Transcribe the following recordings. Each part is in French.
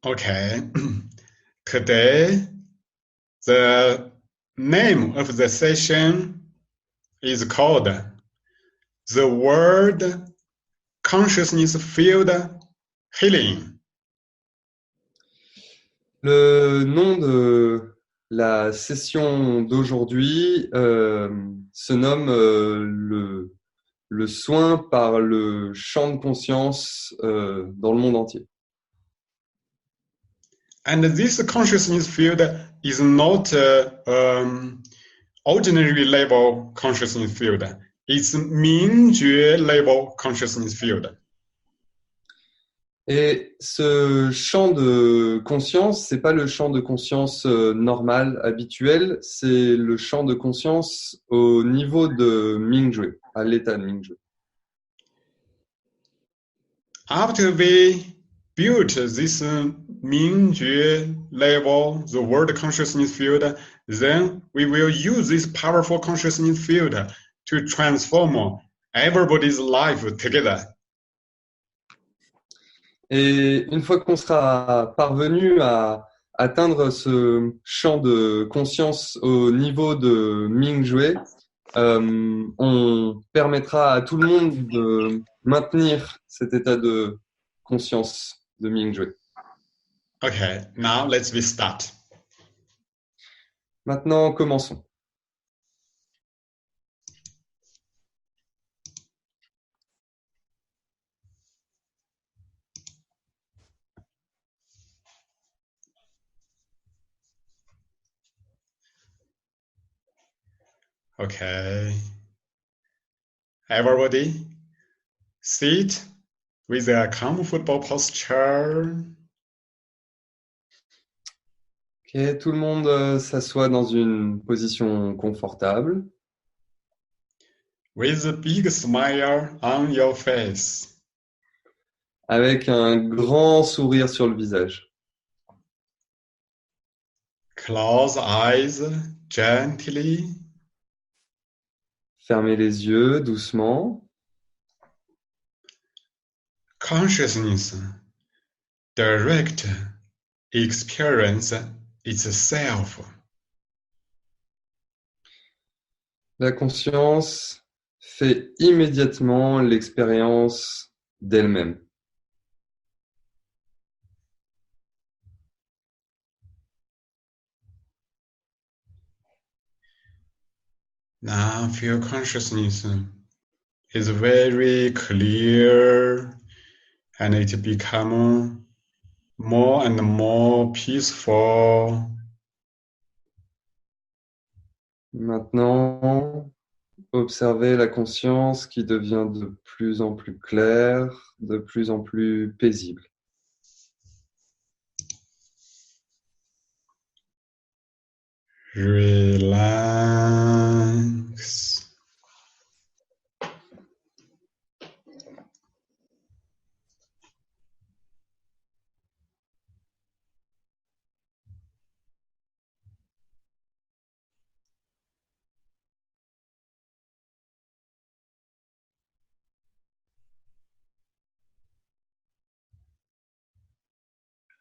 Okay. Today, the name of the session is called The World Consciousness Field Healing. Le nom de la session d'aujourd'hui se nomme le soin par le champ de conscience dans le monde entier. And this consciousness field is not ordinary level consciousness field. It's Mingjue level consciousness field. Et ce champ de conscience, c'est pas le champ de conscience normal, habituel, c'est le champ de conscience au niveau de Mingjue, à l'état de Mingjue. After we built this Mingjue level, the world consciousness field, then we will use this powerful consciousness field to transform everybody's life together. Et une fois qu'on sera parvenu à atteindre ce champ de conscience au niveau de Mingjue, on permettra à tout le monde de maintenir cet état de conscience de Mingjue. Okay, now let's start. Maintenant, commençons. Okay. Everybody, sit with a comfortable posture. Ok, tout le monde s'assoit dans une position confortable, With a big smile on your face. avec un grand sourire sur le visage. Close eyes gently. Fermez les yeux doucement. Consciousness, direct experience itself. La conscience fait immédiatement l'expérience d'elle-même. Now feel consciousness is very clear and it becomes more and more peaceful. Maintenant, observez la conscience qui devient de plus en plus claire, de plus en plus paisible. Relax.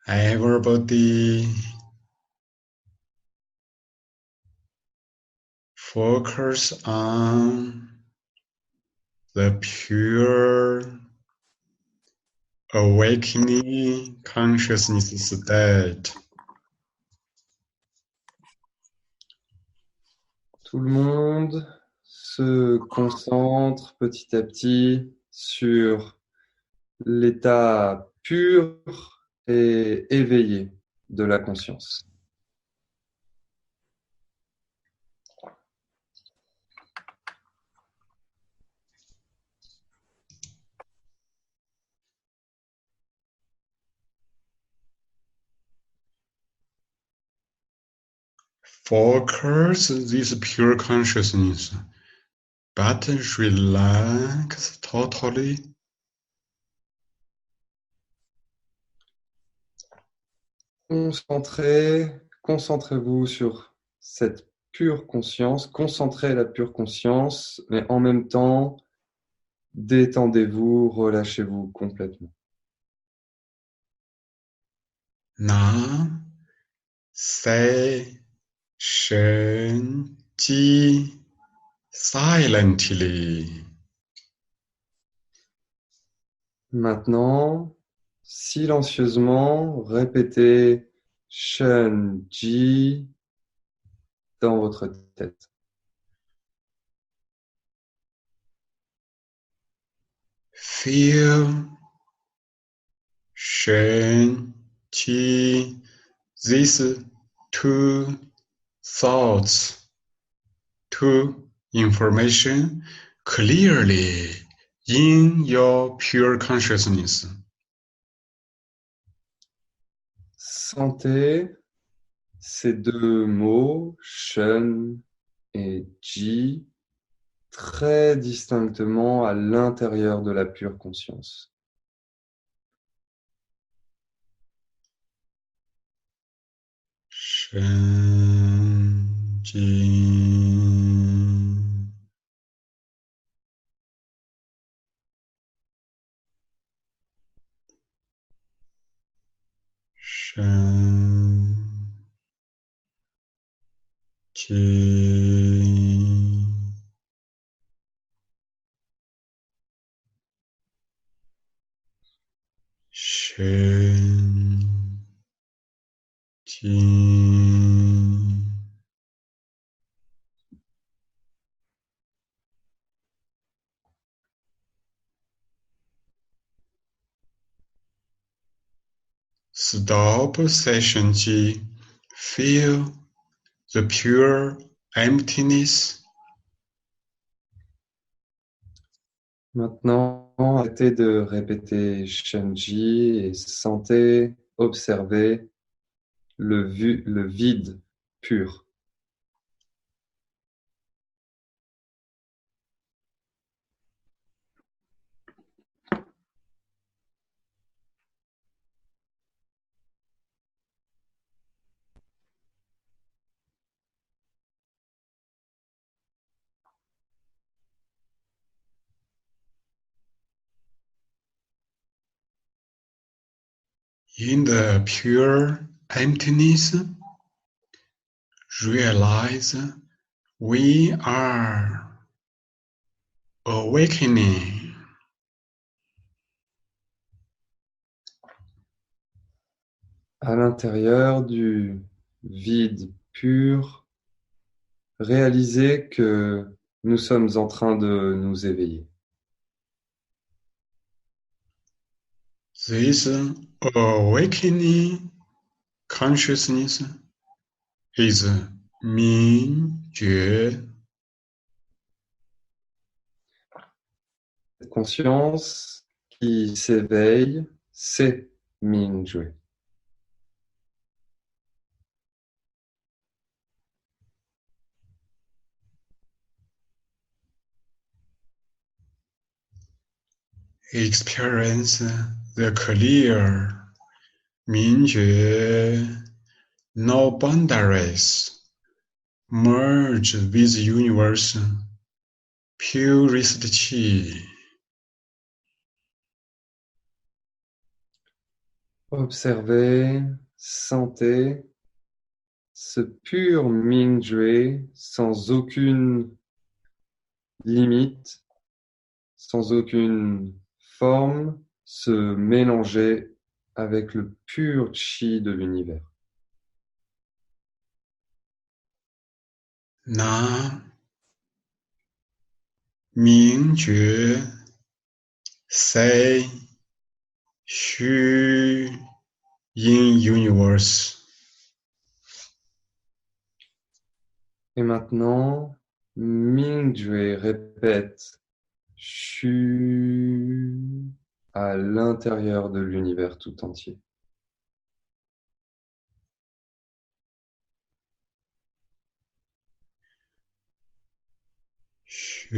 Everybody focus on the pure awakening consciousness state. Tout le monde se concentre petit à petit sur l'état pur et éveillé de la conscience. Focus this pure consciousness, but relax totally. Concentrez-vous sur cette pure conscience, concentrez la pure conscience, mais en même temps, détendez-vous, relâchez-vous complètement. 拿塞神机 silently. Maintenant, silencieusement, répétez Shen-ji dans votre tête. Feel Shen Qi. These two thoughts, two information clearly in your pure consciousness. Sentez ces deux mots, Shen et Ji, très distinctement à l'intérieur de la pure conscience. Shen Jin. Shen Jin. Shen Jin. Stop session G. Feel the pure emptiness. Maintenant, arrêtez de répéter Shenji et sentez, observez le vide pur. In the pure emptiness, realize we are awakening. À l'intérieur du vide pur, réalisez que nous sommes en train de nous éveiller. This awakening consciousness is Mingjue. Cette conscience qui s'éveille, c'est Mingjue. Experience the clear Mingjue, no boundaries, merge with universe, purest Qi. Observez, sentez ce pur Mingjue sans aucune limite, sans aucune forme, se mélanger avec le pur chi de l'univers. Na Mingjue Sei Xu in universe. Et maintenant, Mingjue répète Shu à l'intérieur de l'univers tout entier. Xu.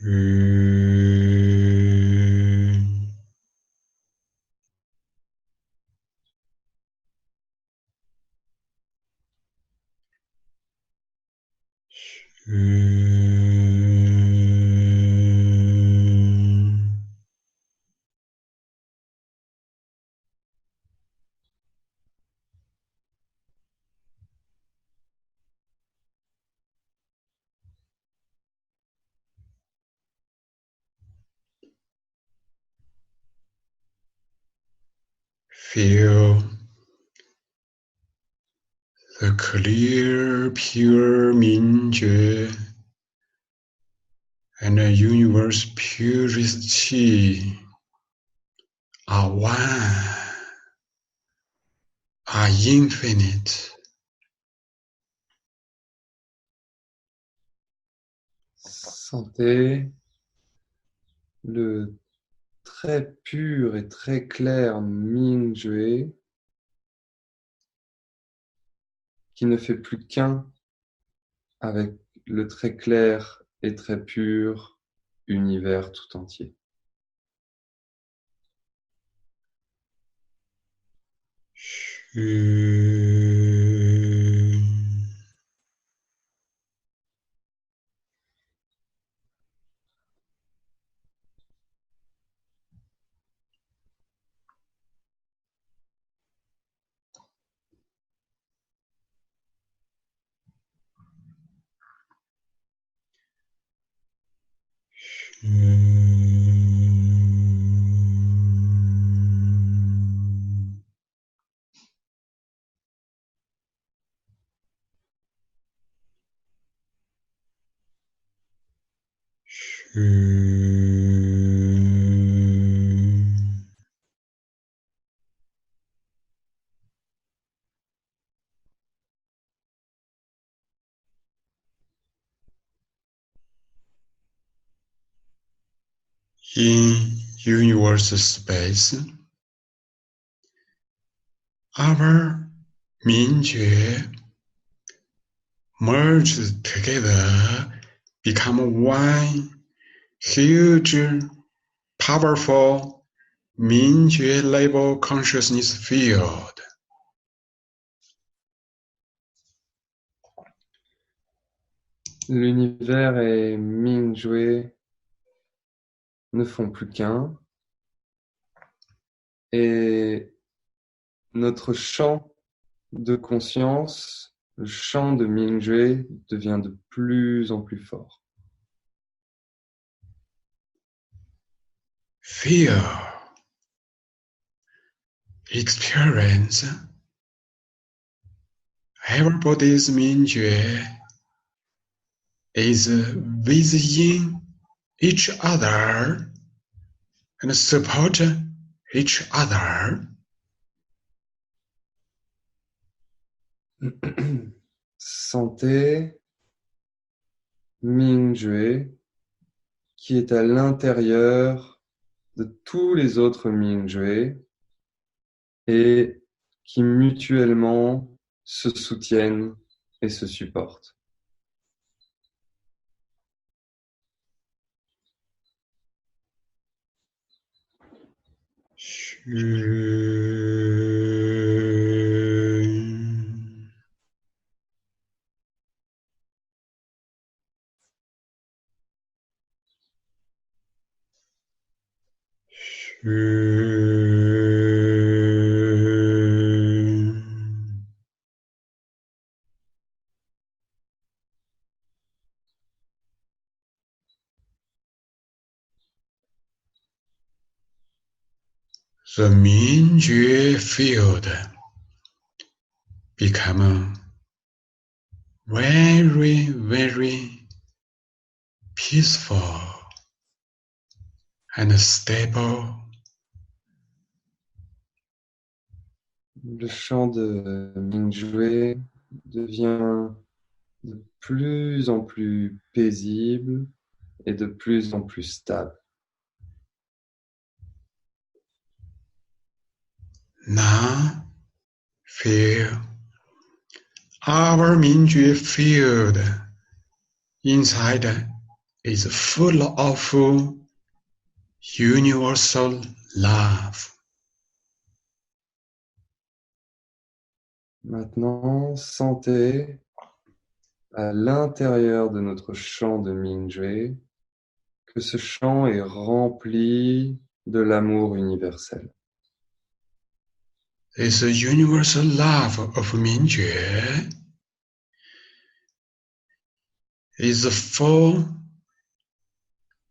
Xu. Feel the clear, pure 明觉 and the universe purest qi are one, are infinite. Sentez le très pur et très clair Mingjue qui ne fait plus qu'un avec le très clair et très pur univers tout entier. In universe space, our 明觉 merged together, become one huge, powerful 明觉 level consciousness field. L'univers et Mingjue ne font plus qu'un et notre champ de conscience, le champ de Mingjue devient de plus en plus fort. Feel, experience everybody's 明觉 is within each other and support each other. Sentez Mingjue qui est à l'intérieur de tous les autres Mingjue et qui mutuellement se soutiennent et se supportent. The 明觉 field become very, very peaceful and stable. Le champ de Mingjue devient de plus en plus paisible et de plus en plus stable. Now feel our 明觉 field inside is full of universal love. Maintenant, sentez à l'intérieur de notre champ de Mingjue, que ce champ est rempli de l'amour universel. This universal love of Mingjue is for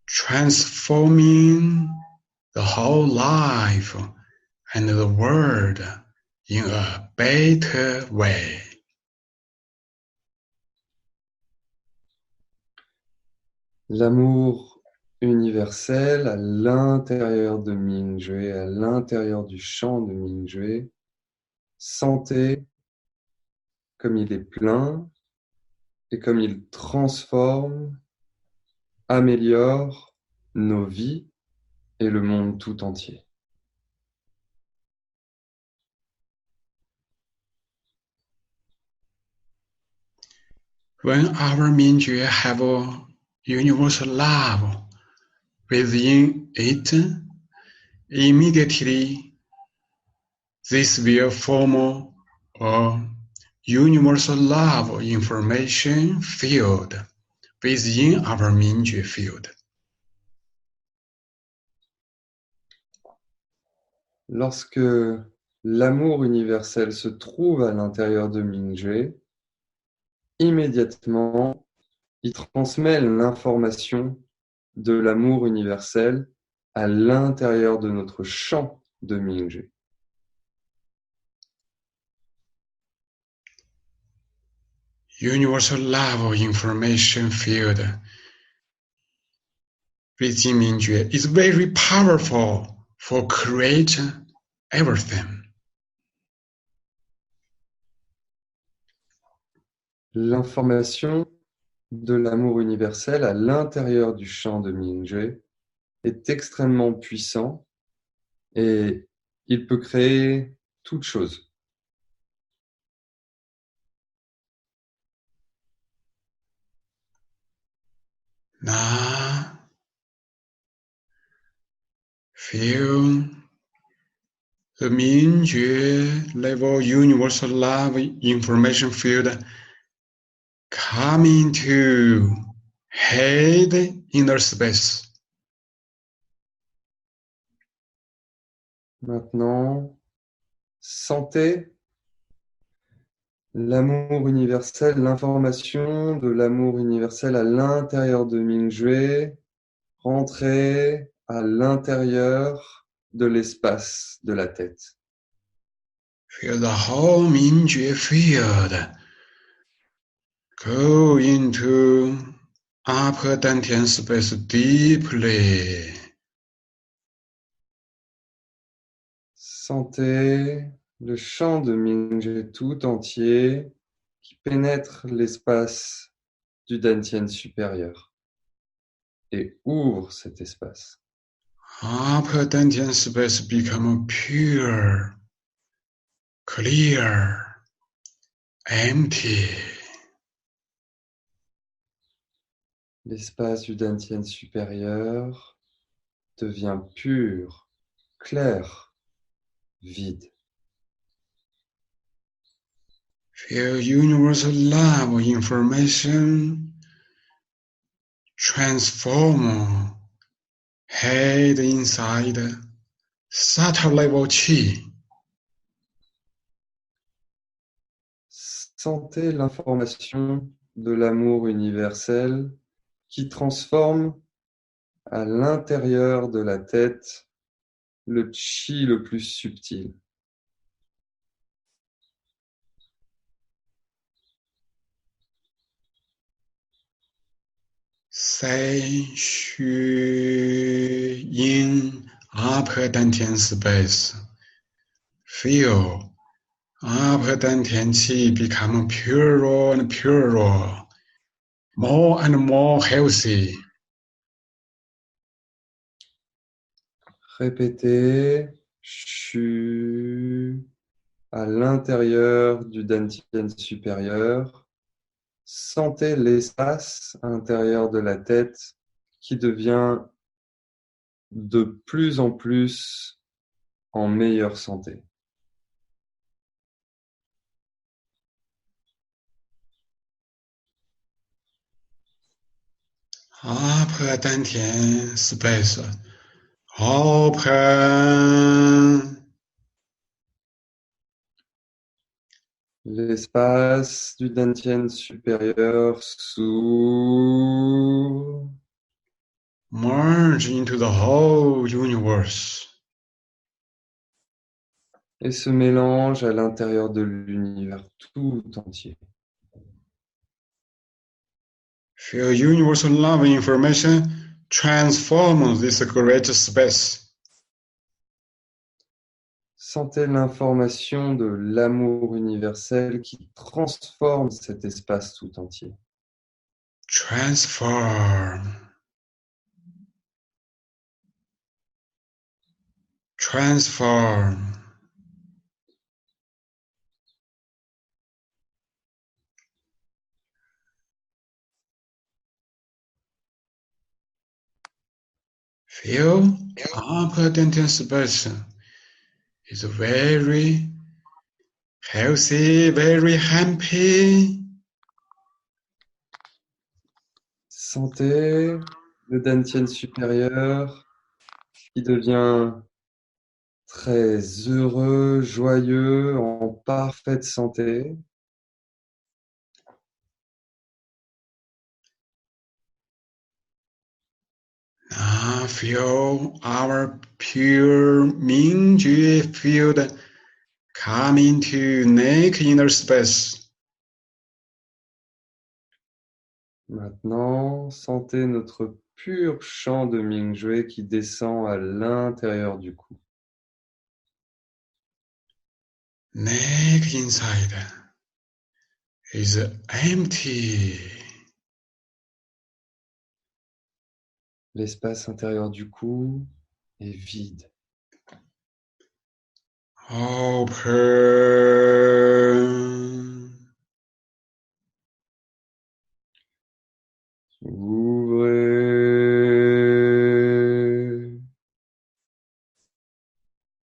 transforming the whole life and the world in a better way. L'amour universel à l'intérieur de Mingjue, à l'intérieur du champ de Mingjue, sentez comme il est plein et comme il transforme, améliore nos vies et le monde tout entier. When our Mingjue have a universal love within it, immediately this will form a universal love information field within our Mingjue field. Lorsque l'amour universel se trouve à l'intérieur de Mingjue, immédiatement, il transmet l'information de l'amour universel à l'intérieur de notre champ de Mingjue. Universal love information field within Mingjue is very powerful for create everything. L'information de l'amour universel à l'intérieur du champ de Mingjue est extrêmement puissant et il peut créer toute chose. Now, feel the Mingjue level universal love information field coming to head inner space. Maintenant, sentez l'amour universel, l'information de l'amour universel à l'intérieur de Mingjue rentrer à l'intérieur de l'espace de la tête. Feel the whole Mingjue field go into upper dantian space deeply. Sentez le champ de Mingjue tout entier qui pénètre l'espace du Dantian supérieur et ouvre cet espace. Upper dantian space become pure, clear, empty. L'espace du Dantian supérieur devient pur, clair, vide. Feel universal love information transform head inside subtle level chi. Sentez l'information de l'amour universel qui transforme à l'intérieur de la tête le chi le plus subtil. Sei Xu in upper dantian space. Feel upper dantian qi become purer and purer, more and more healthy. Répétez Chu à l'intérieur du Dantian supérieur. Sentez l'espace intérieur de la tête qui devient de plus en plus en meilleure santé. Après 丹田 space open. L'espace du dantian supérieur s'ouvre Merge into the whole universe. et se mélange à l'intérieur de l'univers tout entier. Feel universal love information transform this great space. Sentez l'information de l'amour universel qui transforme cet espace tout entier. Transform. Transform. Feel upper dental space is very healthy, very happy. Sentez le dantian supérieur qui devient très heureux, joyeux, en parfaite santé. Now feel our pure Mingjue field coming to neck inner space. Maintenant, sentez notre pur chant de Mingjue qui descend à l'intérieur du cou. Neck inside is empty. L'espace intérieur du cou est vide. Open. Ouvrez.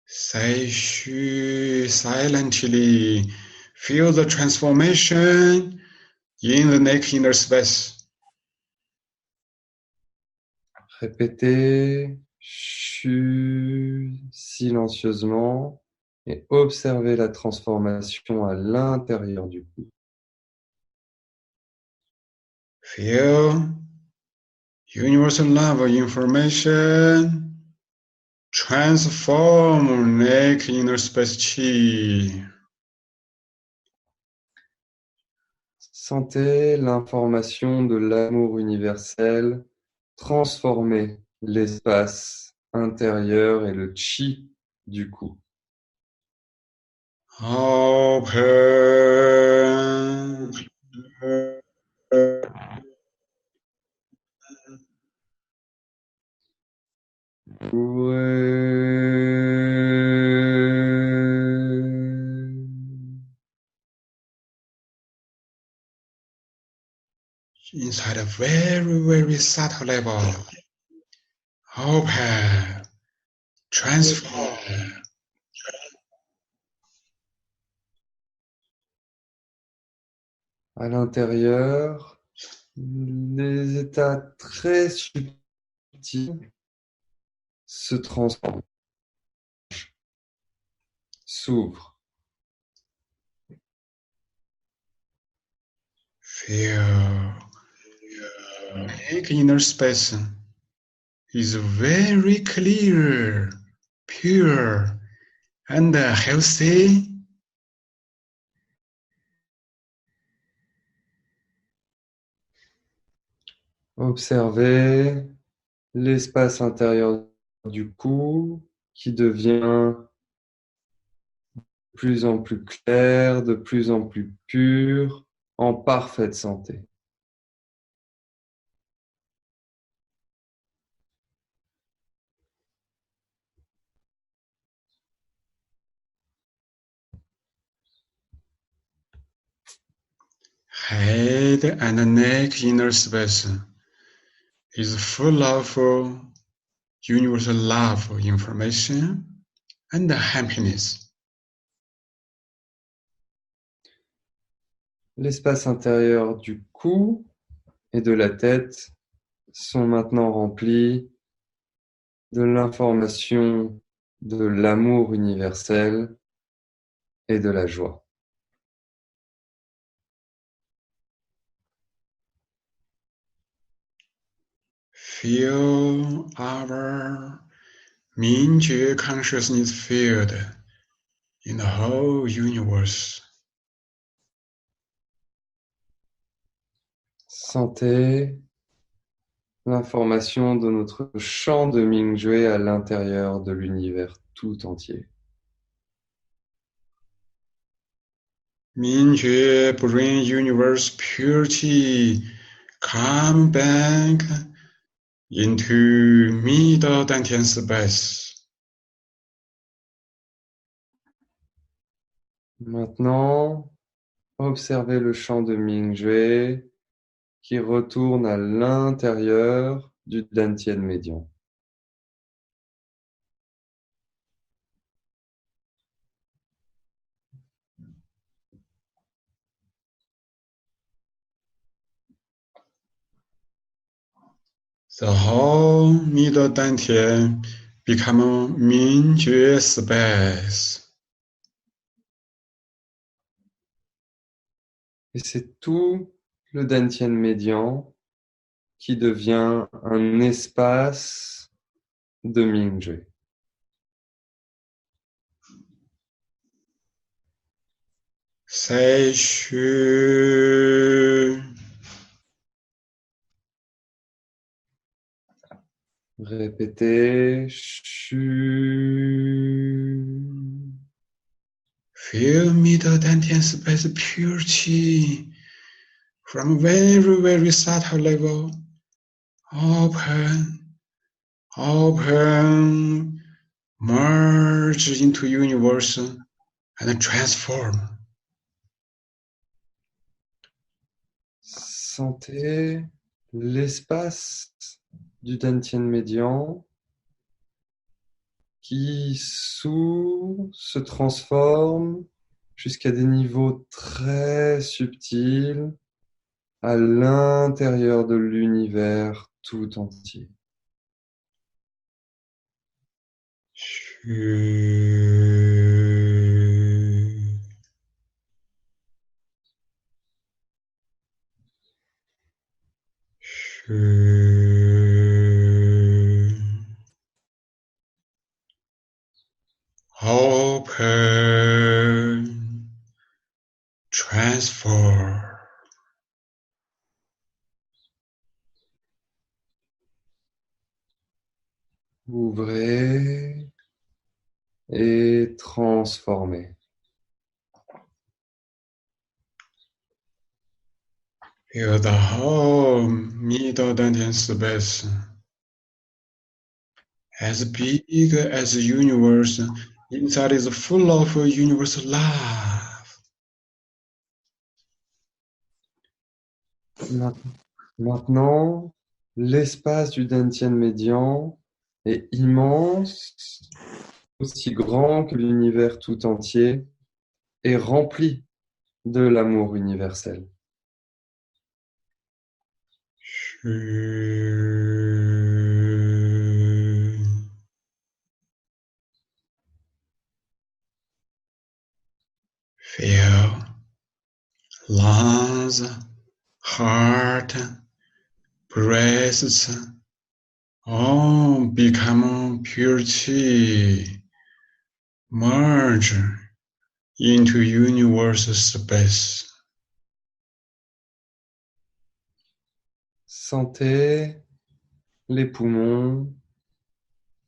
Say Shu silently. Feel the transformation in the neck inner space. Répétez CHU silencieusement et observez la transformation à l'intérieur du cou. Feel universal love information transform neck inner space chi. Sentez l'information de l'amour universel transformer l'espace intérieur et le chi du cou. Open. Ouvrez. Inside a very, very subtle level. Open. Transform. À l'intérieur, les états très subtils se transforment, s'ouvrent. Feel neck inner space is very clear, pure, and healthy. Observez l'espace intérieur du cou qui devient de plus en plus clair, de plus en plus pur, en parfaite santé. Head and neck inner space is full of universal love, information, and happiness. L'espace intérieur du cou et de la tête sont maintenant remplis de l'information de l'amour universel et de la joie. Feel our Mingjue consciousness field in the whole universe. Sentez l'information de notre champ de Mingjue à l'intérieur de l'univers tout entier. Mingjue bring universe purity come back into middle Dantian space. Maintenant, observez le champ de Mingjue qui retourne à l'intérieur du Dantian médian. The whole middle Dantian become Mingjue space. Et c'est tout le Dantian médian qui devient un espace de Mingjue. Seishu. Répétez. Chu. Feel middle Dantian space purity from very, very subtle level. Open, merge into universe and transform. Sentez l'espace du Dantian médian qui s'ouvre, se transforme jusqu'à des niveaux très subtils à l'intérieur de l'univers tout entier. Open, transform. Ouvrez et transformez. Feel the whole middle Dantian space as big as the universe. Inside is full of universal love. Maintenant, l'espace du Dantian médian est immense, aussi grand que l'univers tout entier, et rempli de l'amour universel. Feel lungs, heart, breasts, all become purity, merge into universal space. Sentez les poumons,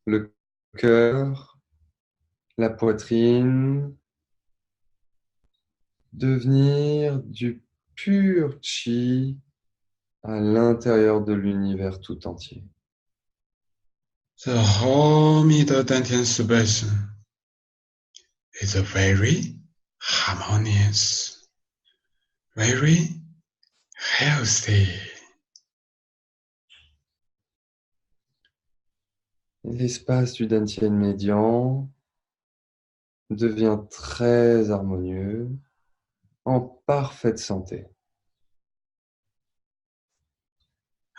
le cœur, la poitrine devenir du pur chi à l'intérieur de l'univers tout entier. The whole middle Dantian space is very harmonious, very healthy. L'espace du Dantian médian devient très harmonieux, en parfaite santé.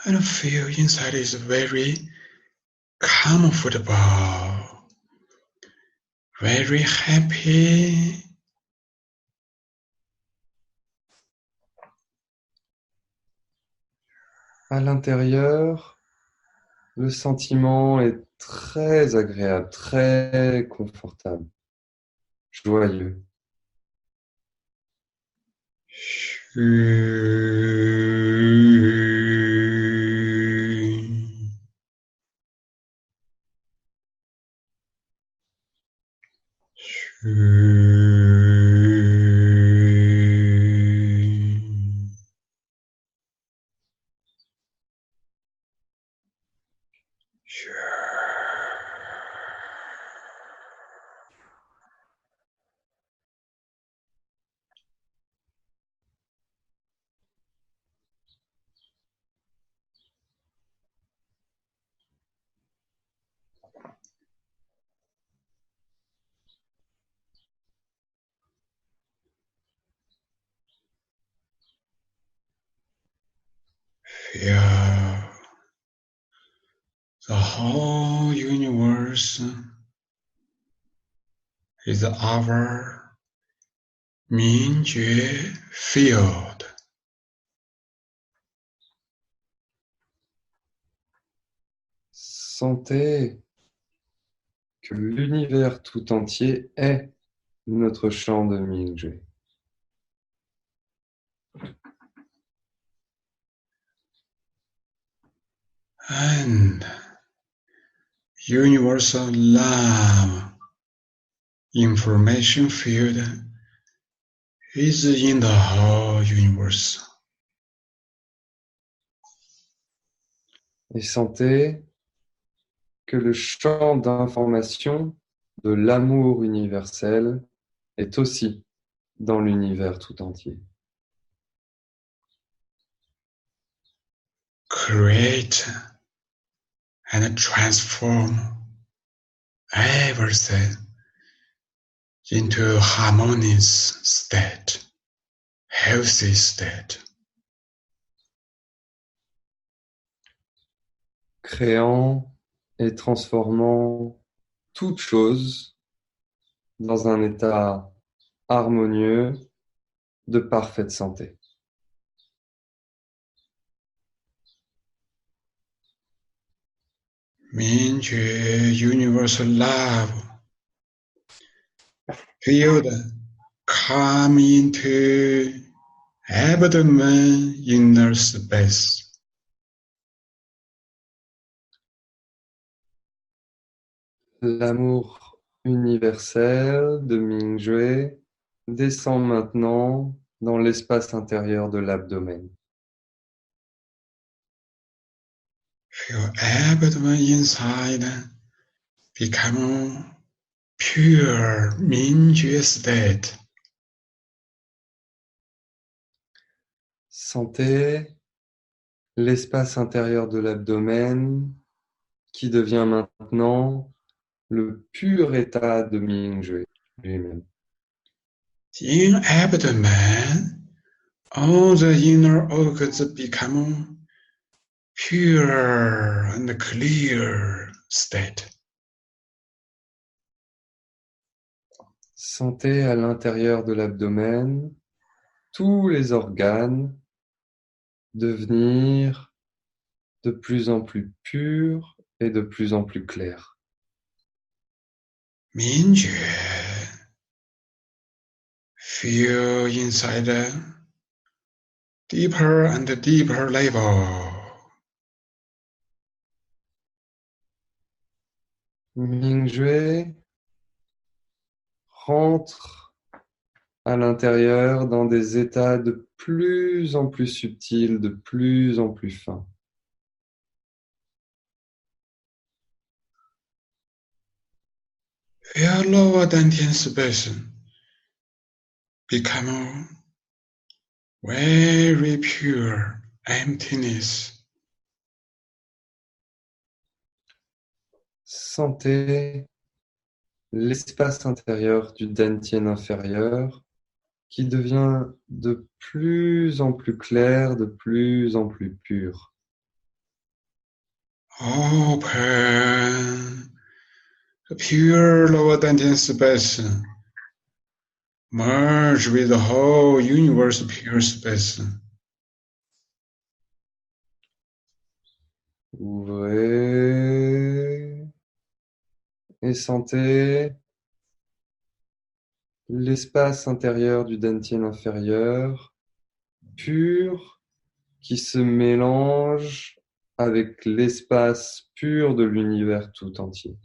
and feel inside is very comfortable, very happy. À l'intérieur, le sentiment est très agréable, très confortable, joyeux. Feel the whole universe is our 明觉 field. Sentez que l'univers tout entier est notre champ de Mingjue. And universal love information field is in the whole universe. Et sentez que le champ d'information de l'amour universel est aussi dans l'univers tout entier. Create and transform everything into a harmonious state, healthy state. Créant et transformant toute chose dans un état harmonieux de parfaite santé. Mingjue universal love field come into abdomen inner space. L'amour universel de Mingjue descend maintenant dans l'espace intérieur de l'abdomen. Feel abdomen inside become pure Mingjue state. Sentez l'espace intérieur de l'abdomen qui devient maintenant le pur état de Mingjue lui-même. In abdomen, all the inner organs become pure and clear state. Sentez à l'intérieur de l'abdomen tous les organes devenir de plus en plus purs et de plus en plus clairs. Mingjue, feel inside a deeper and deeper level. Mingjue rentre à l'intérieur dans des états de plus en plus subtils, de plus en plus fins. Feel lower dantian space become very pure emptiness. Sentez l'espace intérieur du dantian inférieur qui devient de plus en plus clair, de plus en plus pur. Open the pure lower dantian space. Merge with the whole universe pure space. Ouvrez et sentez l'espace intérieur du dantian inférieur, pur, qui se mélange avec l'espace pur de l'univers tout entier.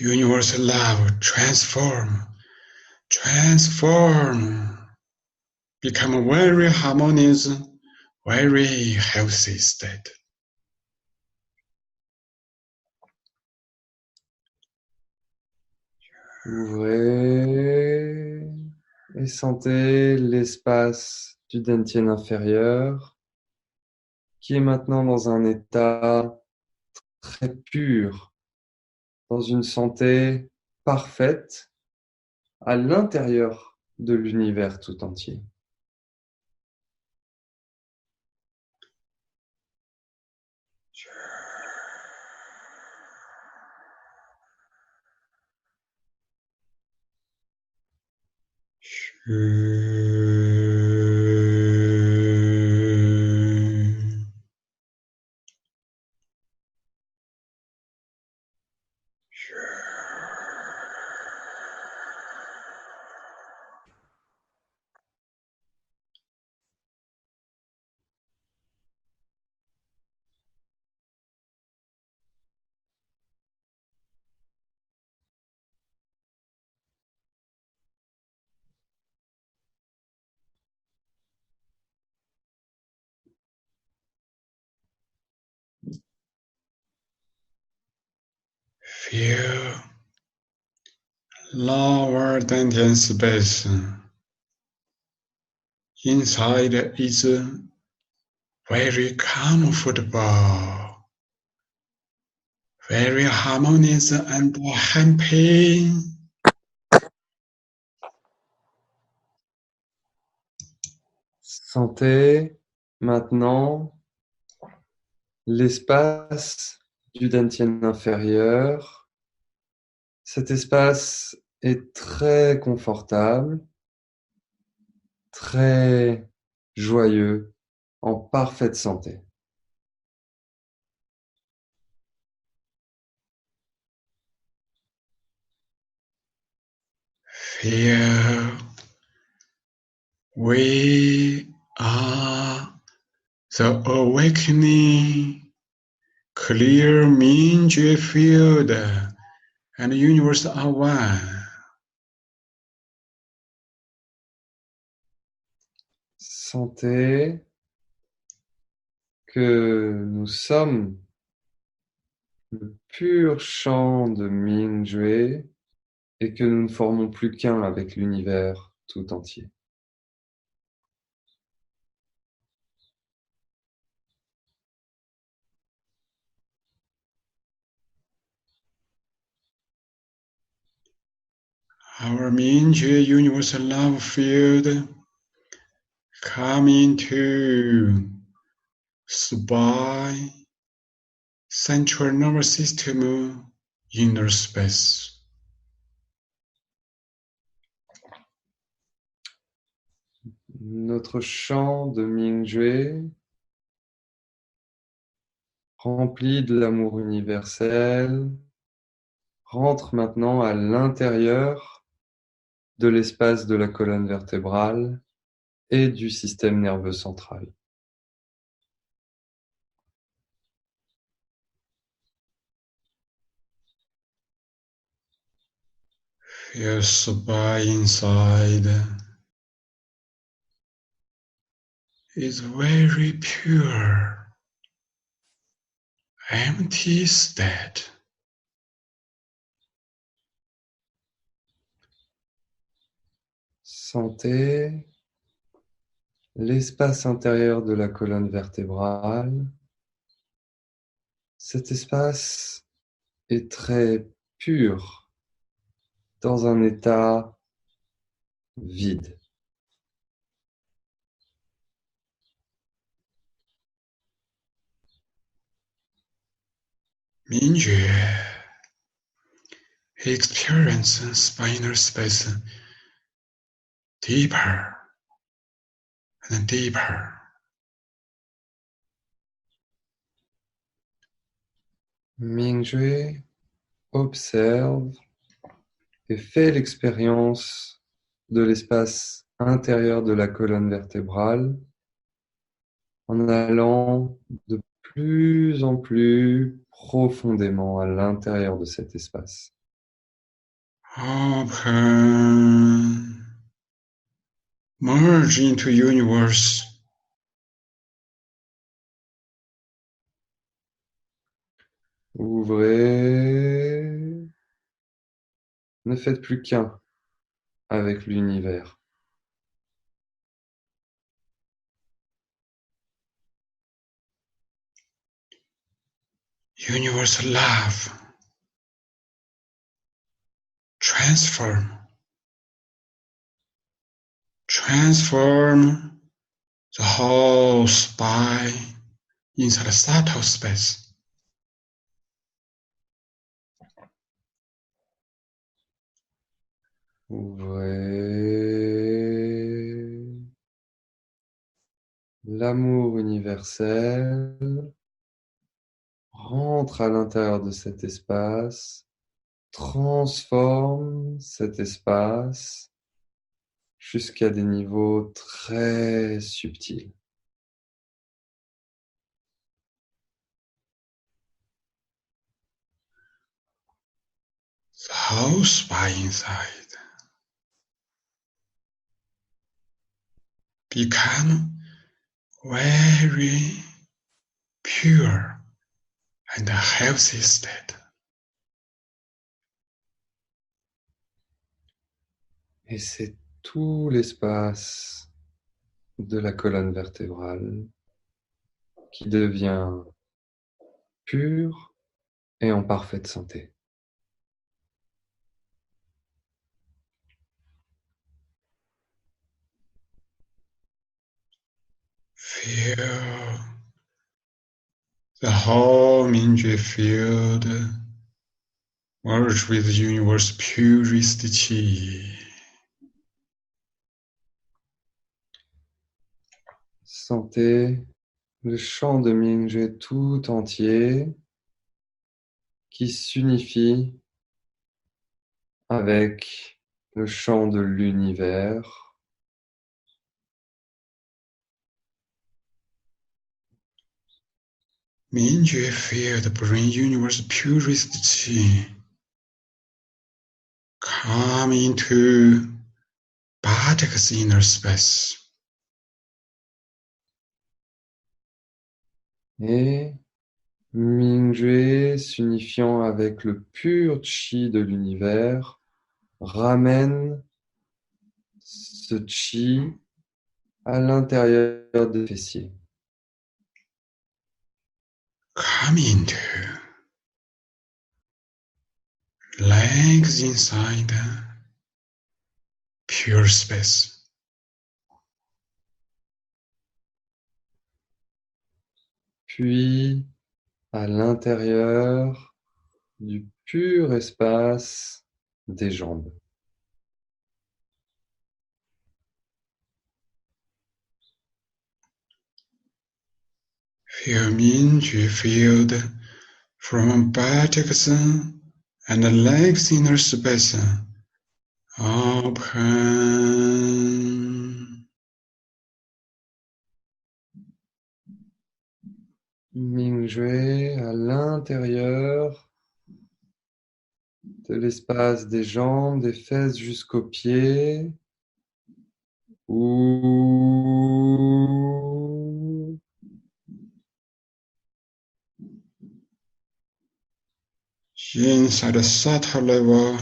Universal love transform, become a very harmonious, very healthy state. Ouvrez et sentez l'espace du dantian inférieur qui est maintenant dans un état très pur, dans une santé parfaite à l'intérieur de l'univers tout entier. Feel lower dantian space. Inside is very comfortable, very harmonious and happy. Sentez maintenant l'espace du dantian inférieur. Cet espace est très confortable, très joyeux, en parfaite santé. Feel we are the awakening, clear Mingjue field, and the universe are one. Sentez que nous sommes le pur champ de Mingjue et que nous ne formons plus qu'un avec l'univers tout entier. Our Mingjue universal love field coming to spine, central nervous system, inner space. Notre champ de Mingjue, rempli de l'amour universel, rentre maintenant à l'intérieur de l'espace de la colonne vertébrale et du système nerveux central. Feel spine inside is very pure, empty state. Sentez l'espace intérieur de la colonne vertébrale. Cet espace est très pur, dans un état vide. Mingjue experience spinal space deeper and deeper. Mingjue observe et fait l'expérience de l'espace intérieur de la colonne vertébrale en allant de plus en plus profondément à l'intérieur de cet espace. Open. Merge into universe. Ouvrez. Ne faites plus qu'un avec l'univers. Universal love. Transform the whole spine inside a subtle space. Ouvrez. L'amour universel rentre à l'intérieur de cet espace, transforme cet espace jusqu'à des niveaux très subtils. The whole spine inside become very pure and healthy state. Et c'est tout l'espace de la colonne vertébrale qui devient pur et en parfaite santé. Feel the whole Mingjue field merge with the universe purest Qi. Sentez le champ de Mingjue tout entier qui s'unifie avec le champ de l'univers. Mingjue field bring universe purest Qi. Come into buttocks inner space. Et Mingjue, s'unifiant avec le pur chi de l'univers, ramène ce chi à l'intérieur des fessiers. Come into legs inside pure space. Puis à l'intérieur du pur espace des jambes. Feel Mingjue field from buttocks and legs inner space. Open. Mingjue à l'intérieur de l'espace des jambes, des fesses jusqu'aux pieds. Ouh. Inside a subtle level,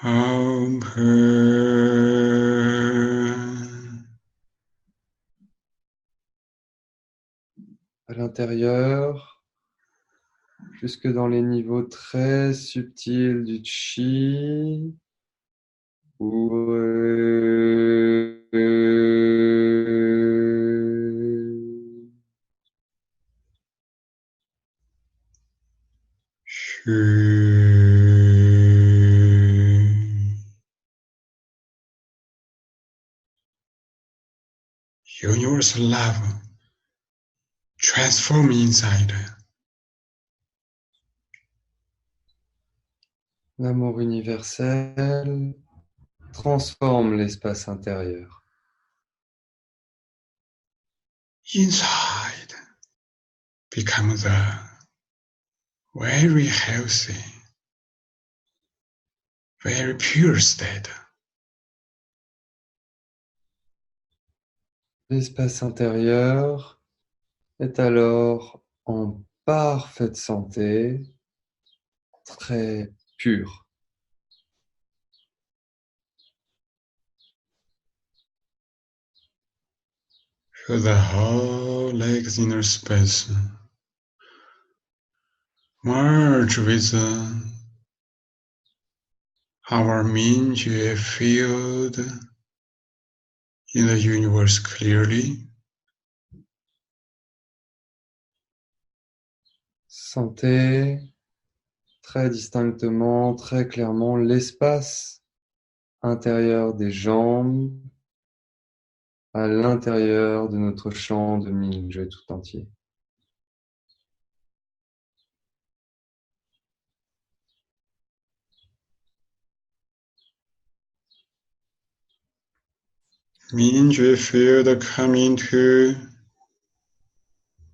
Open. À l'intérieur, jusque dans les niveaux très subtils du chi. Universal love transform inside. L'amour universel transforme l'espace intérieur. Inside becomes a very healthy, very pure state. L'espace intérieur est alors en parfaite santé, très pur. Feel the whole legs inner space merge with our Mingjue field in the universe clearly. Sentez très distinctement, très clairement l'espace intérieur des jambes à l'intérieur de notre champ de Mingjue tout entier. Mingjue field coming to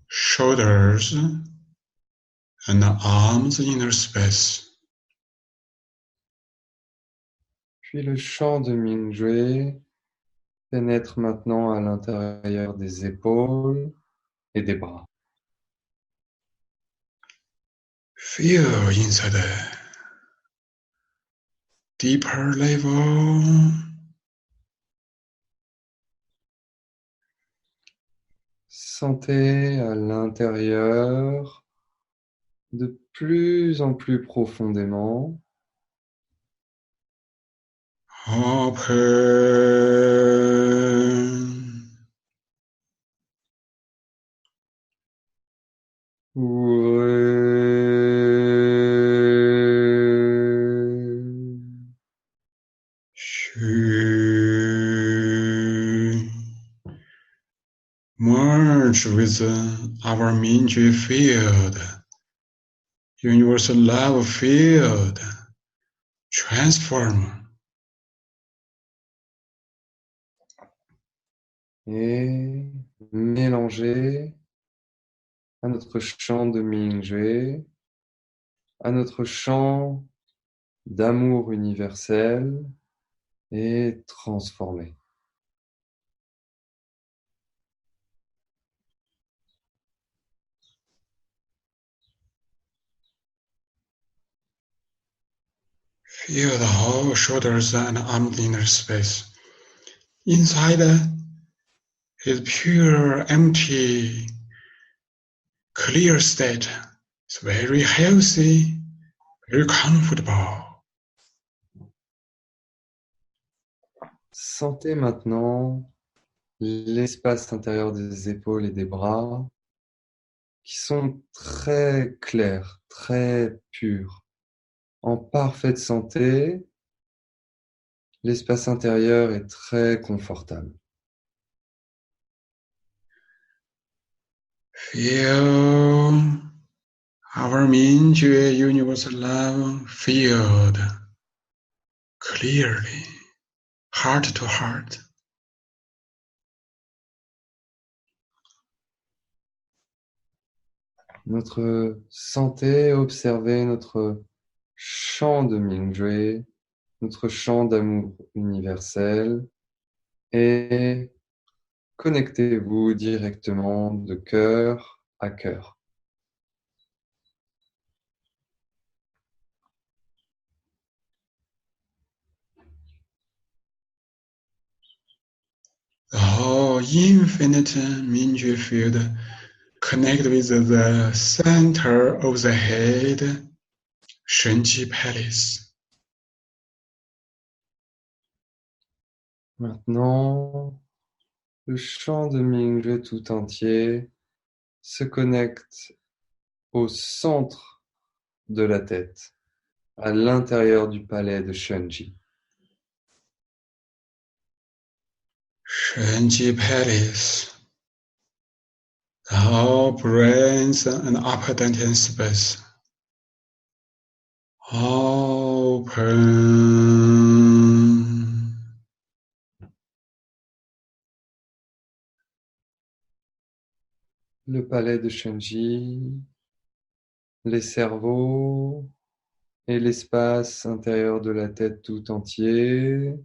shoulders and arms inner space. Puis le champ de Mingjue pénètre maintenant à l'intérieur des épaules et des bras. Feel inside a deeper level. Sentez à l'intérieur de plus en plus profondément. Open. Merge with our Mingjue field, universal love field, transform. Et mélanger à notre champ de Mingjue, à notre champ d'amour universel et transformer. Feel the whole shoulders and arm inner space. Inside is pure, empty, clear state. It's very healthy, very comfortable. Sentez maintenant l'espace intérieur des épaules et des bras qui sont très clairs, très purs, en parfaite santé. L'espace intérieur est très confortable. Feel our Mingjue universal love field clearly, heart to heart. Notre santé, observez notre champ de Mingjue, notre champ d'amour universel et connectez-vous directement de cœur à cœur. infinite Mingjue field connect with the center of the head, Shenji Palace. Maintenant, le champ de Mingjue tout entier se connecte au centre de la tête, à l'intérieur du palais de Shenji. Shenji Palace, the whole brains and upper dantian space. Open. Le palais de Shenji, les cerveaux et l'espace intérieur de la tête tout entier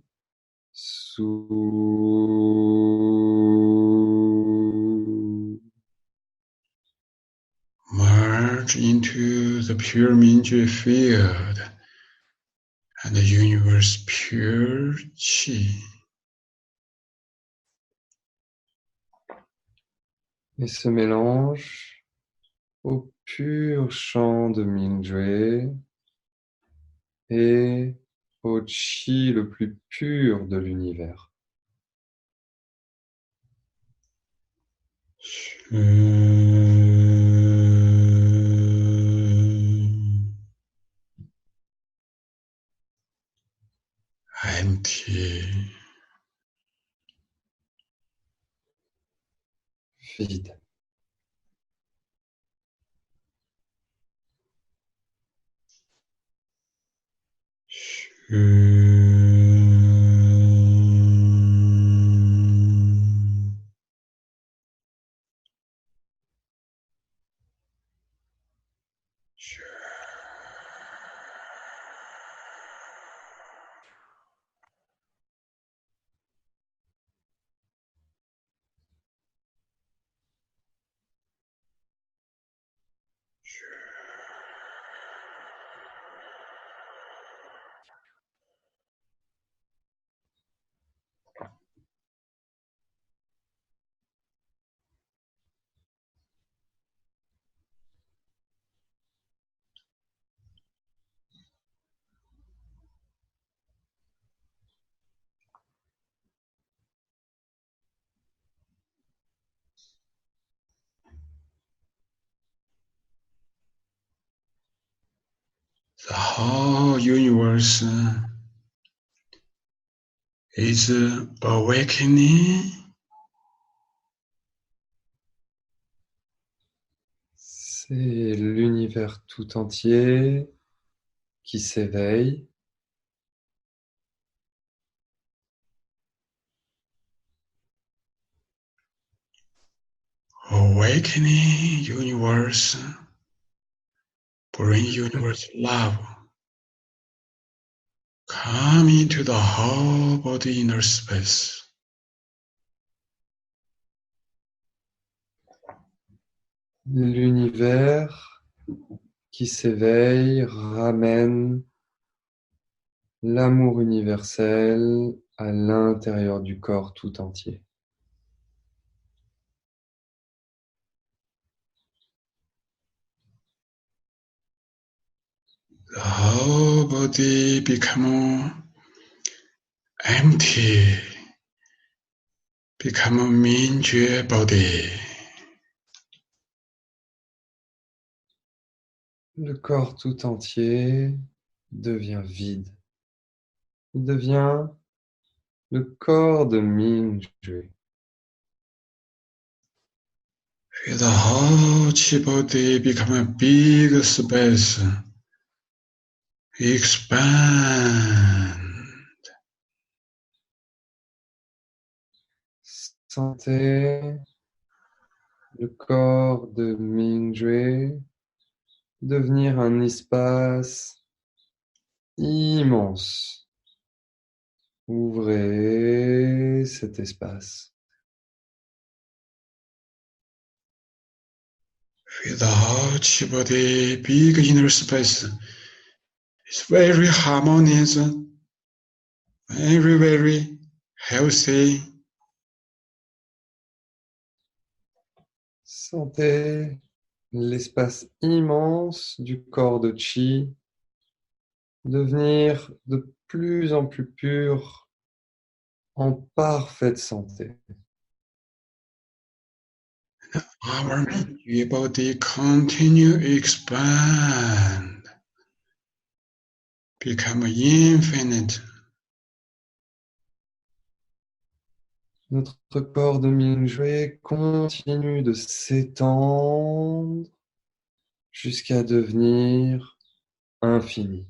Merge into the pure Mingjue field and the universe pure Qi. et se mélange au pur champ de Mingjue et au Qi le plus pur de l'univers. Empty. Vide. The whole universe is awakening. C'est l'univers tout entier qui s'éveille. Awakening universe, bring universe love. Come into the whole body inner space. L'univers qui s'éveille ramène l'amour universel à l'intérieur du corps tout entier. The whole body become empty, become a Mingjue body. Le corps tout entier devient vide. Il devient le corps de Mingjue. The whole Qi body become a big space. Expand. Sentez le corps de Mingjue devenir un espace immense. Ouvrez cet espace. Feel the whole Qi body, big inner space. It's very harmonious, very, very healthy. Sentez l'espace immense du corps de Chi devenir de plus en plus pur en parfaite santé. Our Mingyue body continue expand, become infinite. Notre corps de Mingjue continue de s'étendre jusqu'à devenir infini.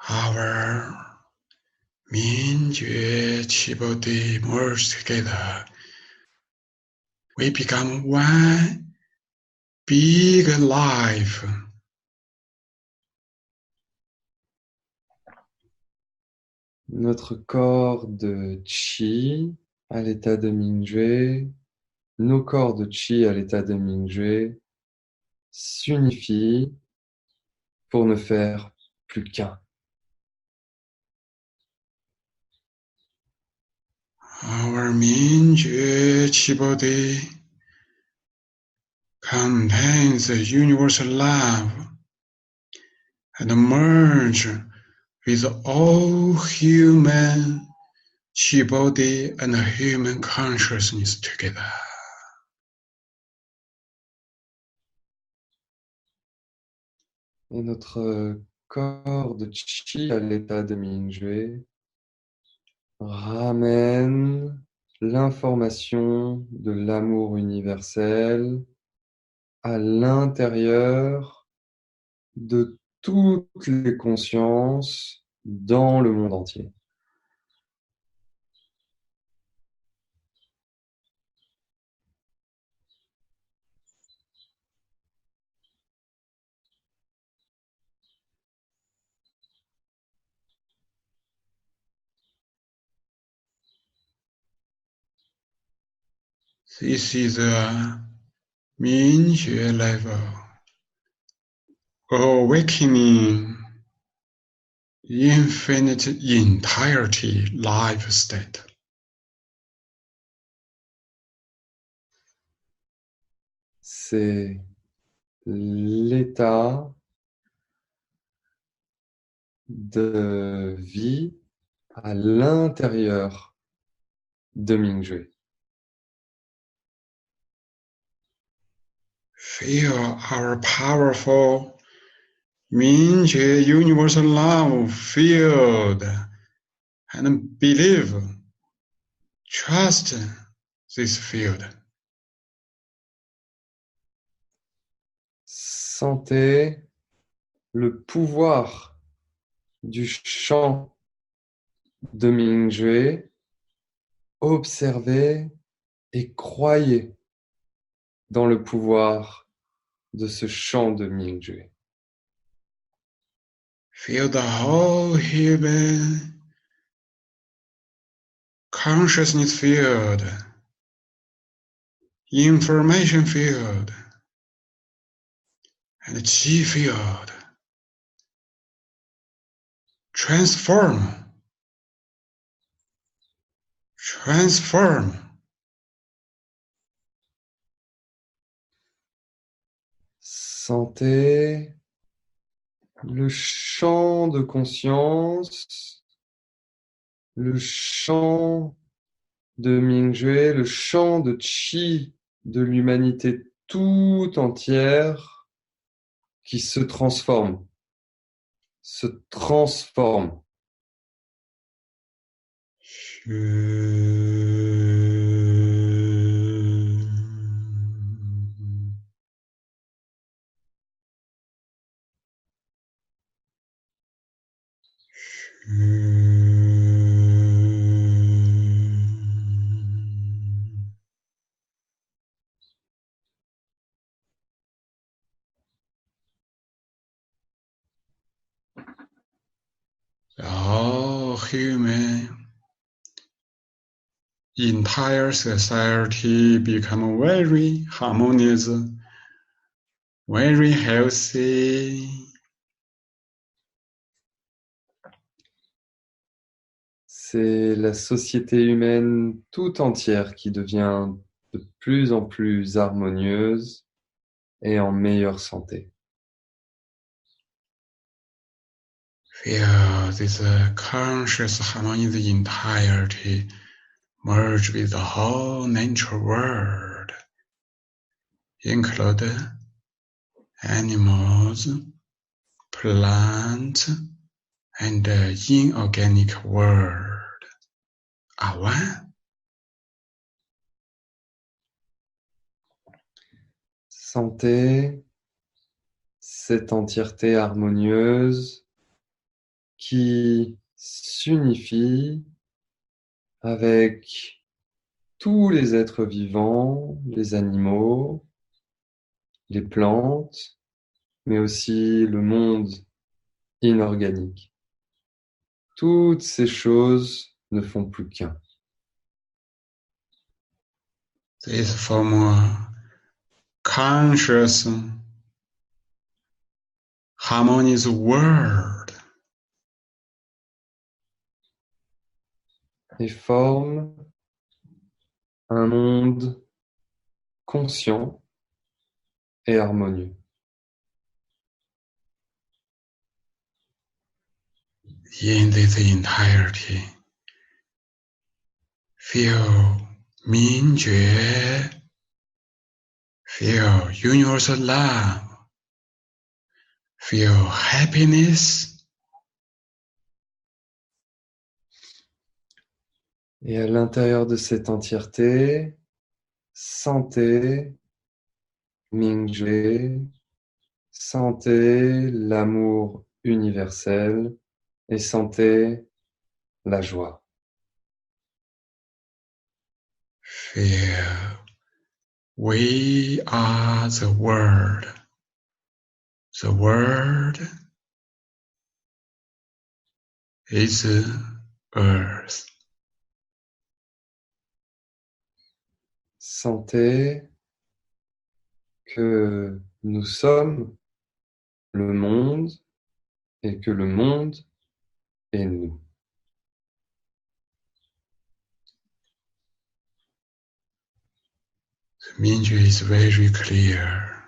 Our Mingyue Qi body merge together. We become one big life. Notre corps de Qi à l'état de Mingjue, nos corps de Qi à l'état de Mingjue s'unifient pour ne faire plus qu'un. Our Mingyue Qi body contains the universal love and merge with all human Qi body and human consciousness together. Et notre corps de Qi à l'état de Mingjue ramène l'information de l'amour universel à l'intérieur de toutes les consciences dans le monde entier. This is a Mingyue level, awakening infinite entirety life state. C'est l'état de vie à l'intérieur de Mingjue. Feel our powerful Mingyue universal love field and believe, trust this field. Sentez le pouvoir du champ de Mingjue, observez et croyez dans le pouvoir de ce champ de Mingjue. Feel the whole human consciousness field, information field, and Qi field. Transform. Sentez le champ de conscience, le champ de Mingjue, le champ de Qi de l'humanité tout entière qui se transforme. all human, entire society become very harmonious, very healthy. C'est la société humaine tout entière qui devient de plus en plus harmonieuse et en meilleure santé. Feel this conscious harmony, the entirety merge with the whole natural world, include animals, plants, and inorganic world are one. Santé, cette entièreté harmonieuse qui s'unifie avec tous les êtres vivants, les animaux, les plantes, mais aussi le monde inorganique. Toutes ces choses ne font plus qu'un. This form a conscious, harmonious world. Et forment un monde conscient et harmonieux. In this entirety, feel Mingjue, feel universal love, feel happiness. Et à l'intérieur de cette entièreté, sentez Mingjue, sentez l'amour universel et sentez la joie. Feel we are the world. The world is earth. Sentez que nous sommes le monde et que le monde est nous. The Mingjue is very clear.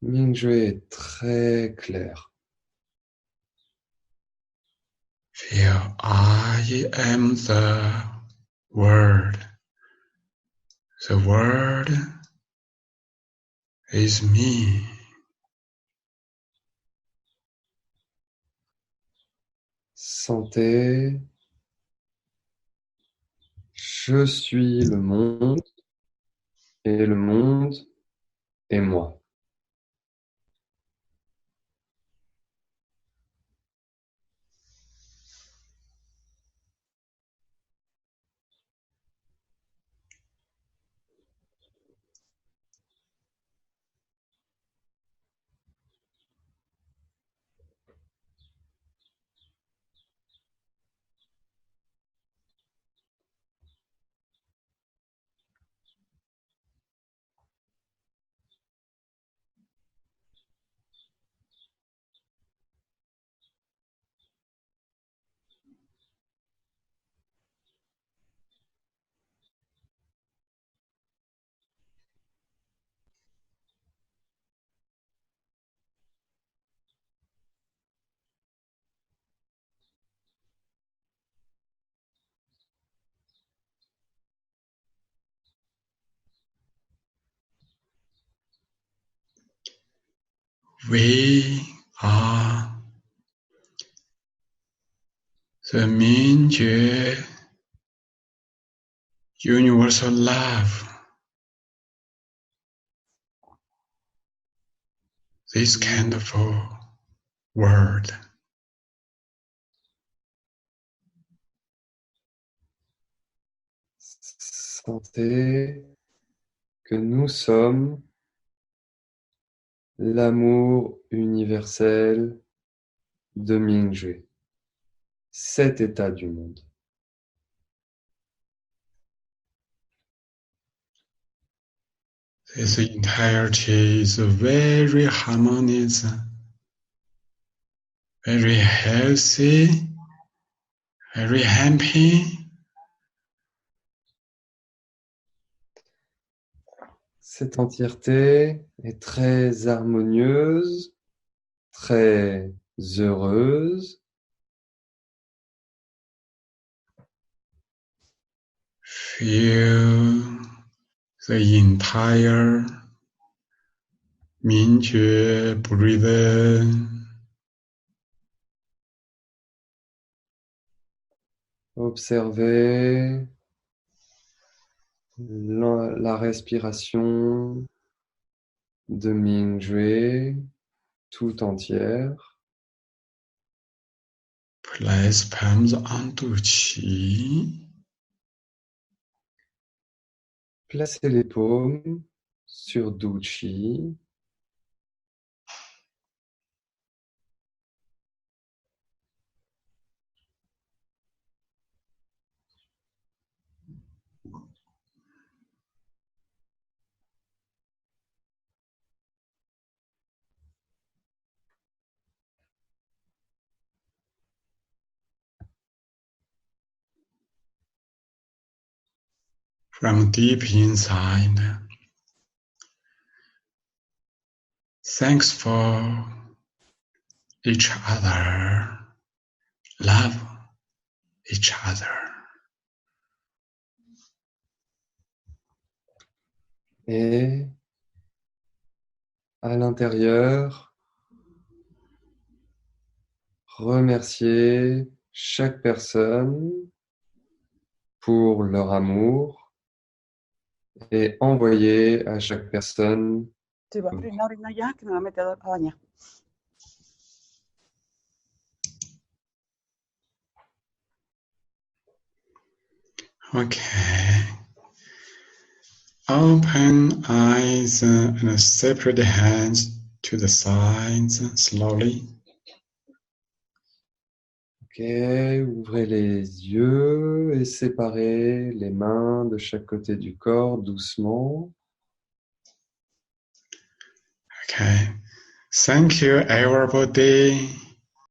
Mingjue est très clair. Feel I am the world. The world is me. Sentez, je suis le monde et le monde est moi. We are the Mingjue universal love. This kind of world. Sentez que nous sommes l'amour universel de Mingjue. Cet état du monde. This entirety is very harmonious, very healthy, very happy. Cette entièreté est très harmonieuse, très heureuse. Feel the entire Mingjue breathing. Observez la respiration de Mingjue tout entière. Place palms on Duqi. Placez les paumes sur Duqi. From deep inside. Thanks for each other. Love each other. Et à l'intérieur, remercier chaque personne pour leur amour et envoyer à chaque personne Sí, va a abrir la orina ya, que me va a meter a bañar. Okay. Open eyes and separate hands to the sides slowly. Ok, ouvrez les yeux et séparez les mains de chaque côté du corps doucement. Okay. Thank you, everybody.